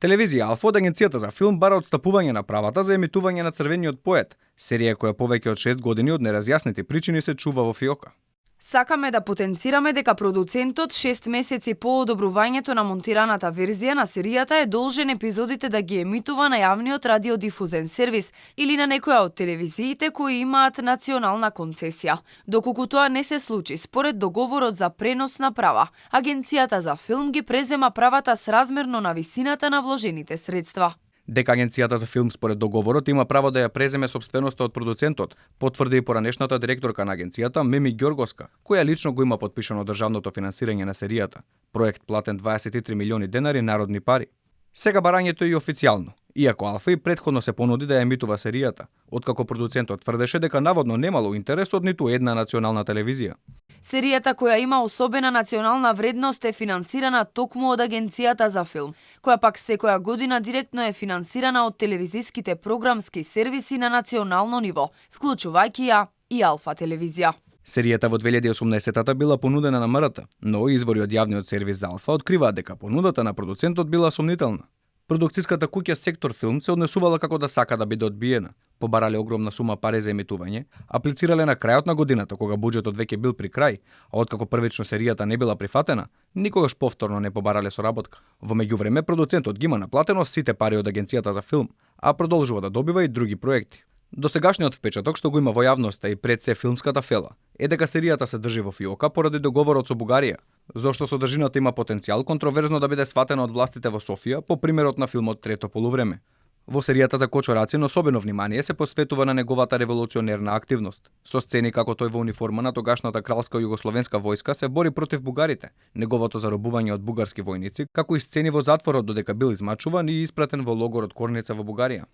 Телевизија Алфа од агенцијата за филм бара отстапување на правата за емитување на Црвениот поет, серија која повеќе од 6 години од неразјаснети причини се чува во фиока. Сакаме да потенцираме дека продуцентот 6 месеци по одобрувањето на монтираната верзија на серијата е должен епизодите да ги емитува на јавниот радиодифузен сервис или на некоја од телевизиите кои имаат национална концесија. Доколку тоа не се случи според договорот за пренос на права, агенцијата за филм ги презема правата сразмерно на висината на вложените средства. Дека агенцијата за филм според договорот има право да ја преземе сопственоста од продуцентот, потврди и поранешната директорка на агенцијата Мими Ѓорговска, која лично го има подпишано државното финансирање на серијата. Проект платен 23 милиони денари народни пари. Сега барањето е и официјално, иако Алфа и претходно се понуди да ја емитува серијата, откако продуцентот тврдеше дека наводно немало интерес од ниту една национална телевизија. Серијата која има особена национална вредност е финансирана токму од агенцијата за филм, која пак секоја година директно е финансирана од телевизиските програмски сервиси на национално ниво, вклучувајќи ја и Алфа телевизија. Серијата во 2018-та била понудена на МРТ, но извори од јавниот сервис за Алфа откриваат дека понудата на продуцентот била сомнителна. Продукцијската куќа Сектор Филм се однесувала како да сака да биде одбиена. Побарале огромна сума пари за емитување, аплицирале на крајот на годината кога буџетот веќе бил при крај, а откако првично серијата не била прифатена, никогаш повторно не побарале соработка. Во меѓувреме продуцентот ги има наплатено сите пари од агенцијата за филм, а продолжува да добива и други проекти. Досегашниот впечаток што го има во јавноста и пред се филмската фела е дека серијата се држи во фиока поради договорот со Бугарија, зошто содржината има потенцијал контроверзно да биде сватена од властите во Софија по примерот на филмот Трето полувреме. Во серијата за Кочо Рацин особено внимание се посветува на неговата револуционерна активност, со сцени како тој во униформа на тогашната кралска југословенска војска се бори против бугарите, неговото заробување од бугарски војници, како и сцени во затворот додека бил измачуван и испратен во логорот Корница во Бугарија.